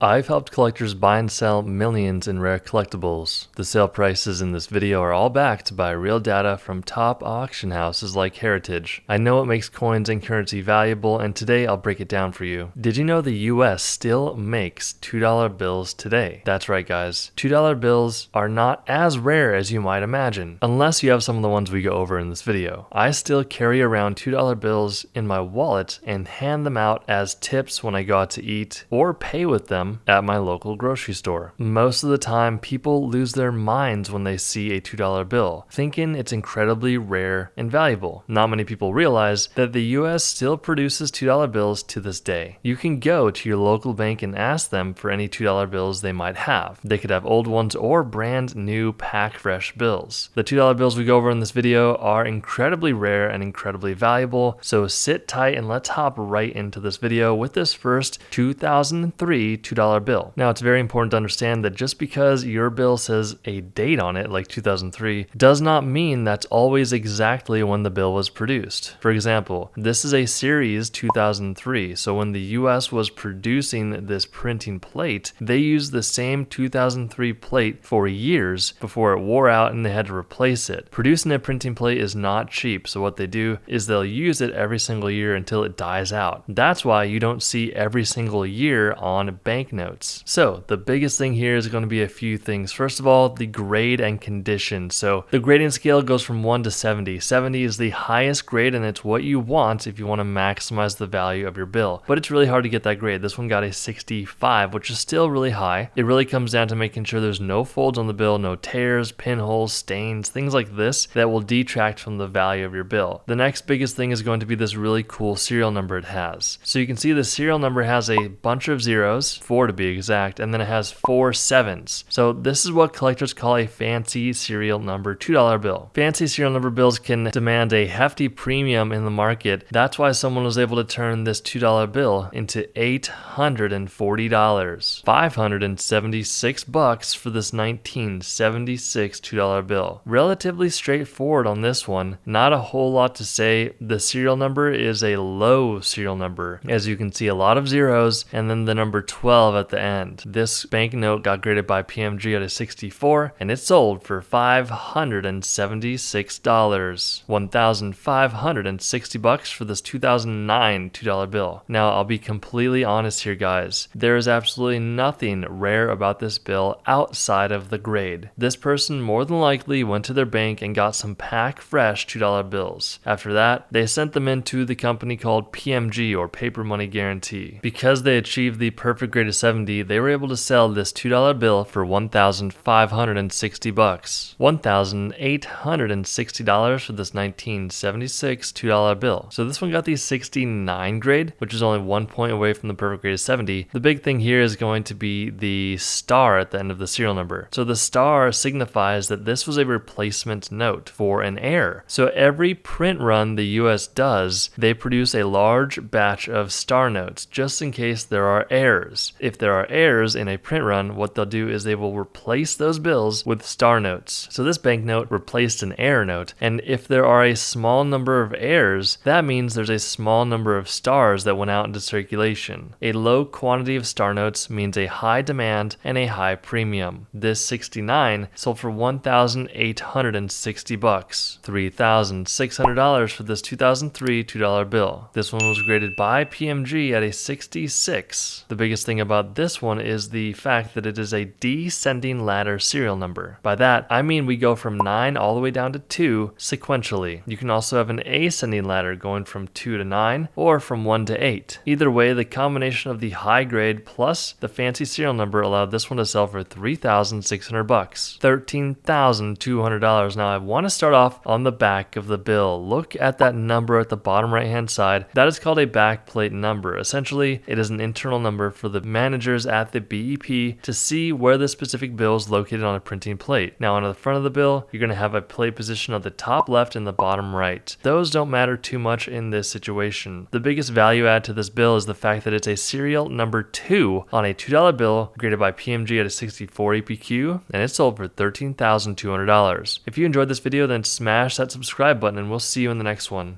I've helped collectors buy and sell millions in rare collectibles. The sale prices in this video are all backed by real data from top auction houses like Heritage. I know what makes coins and currency valuable, and today I'll break it down for you. Did you know the US still makes $2 bills today? That's right, guys. $2 bills are not as rare as you might imagine, unless you have some of the ones we go over in this video. I still carry around $2 bills in my wallet and hand them out as tips when I go out to eat or pay with them at my local grocery store. Most of the time, people lose their minds when they see a $2 bill, thinking it's incredibly rare and valuable. Not many people realize that the US still produces $2 bills to this day. You can go to your local bank and ask them for any $2 bills they might have. They could have old ones or brand new pack fresh bills. The $2 bills we go over in this video are incredibly rare and incredibly valuable, so sit tight and let's hop right into this video with this first 2003 $2 bill. Now, it's very important to understand that just because your bill says a date on it, like 2003, does not mean that's always exactly when the bill was produced. For example, this is a series 2003, so when the US was producing this printing plate, they used the same 2003 plate for years before it wore out and they had to replace it. Producing a printing plate is not cheap, so what they do is they'll use it every single year until it dies out. That's why you don't see every single year on banknotes. So the biggest thing here is going to be a few things. First of all, the grade and condition. So the grading scale goes from 1 to 70. 70 is the highest grade, and it's what you want if you want to maximize the value of your bill. But it's really hard to get that grade. This one got a 65, which is still really high. It really comes down to making sure there's no folds on the bill, no tears, pinholes, stains, things like this that will detract from the value of your bill. The next biggest thing is going to be this really cool serial number it has. So you can see the serial number has a bunch of zeros, 4 to be exact, and then it has 4 sevens. So this is what collectors call a fancy serial number $2 bill. Fancy serial number bills can demand a hefty premium in the market. That's why someone was able to turn this $2 bill into $840, $576 for this 1976 $2 bill. Relatively straightforward on this one. Not a whole lot to say. The serial number is a low serial number. As you can see, a lot of zeros and then the number 12 at the end. This banknote got graded by PMG at a 64 and it sold for $576, $1,560 for this 2009 $2 bill. Now, I'll be completely honest here, guys. There is absolutely nothing rare about this bill outside of the grade. This person more than likely went to their bank and got some pack fresh $2 bills. After that, they sent them into the company called PMG, or Paper Money Guarantee. Because they achieved the perfect grade of 70, they were able to sell this $2 bill for $1,560, $1,860 for this 1976 $2 bill. So this one got the 69 grade, which is only 1 point away from the perfect grade of 70. The big thing here is going to be the star at the end of the serial number. So the star signifies that this was a replacement note for an error. So every print run the US does, they produce a large batch of star notes just in case there are errors. If there are errors in a print run, what they'll do is they will replace those bills with star notes. So this banknote replaced an error note, and if there are a small number of errors, that means there's a small number of stars that went out into circulation. A low quantity of star notes means a high demand and a high premium. This 69 sold for $1,860, $3,600 for this 2003 $2 bill. This one was graded by PMG at a 66. The biggest thing about this one is the fact that it is a descending ladder serial number. By that, I mean we go from 9 all the way down to 2 sequentially. You can also have an ascending ladder going from 2 to 9 or from 1 to 8. Either way, the combination of the high grade plus the fancy serial number allowed this one to sell for $3,600, $13,200. Now, I want to start off on the back of the bill. Look at that number at the bottom right hand side. That is called a backplate number. Essentially, it is an internal number for the managers at the BEP to see where the specific bill is located on a printing plate. Now, on the front of the bill, you're going to have a plate position on the top left and the bottom right. Those don't matter too much in this situation. The biggest value add to this bill is the fact that it's a serial number 2 on a $2 bill graded by PMG at a 64 APQ, and it sold for $13,200. If you enjoyed this video, then smash that subscribe button and we'll see you in the next one.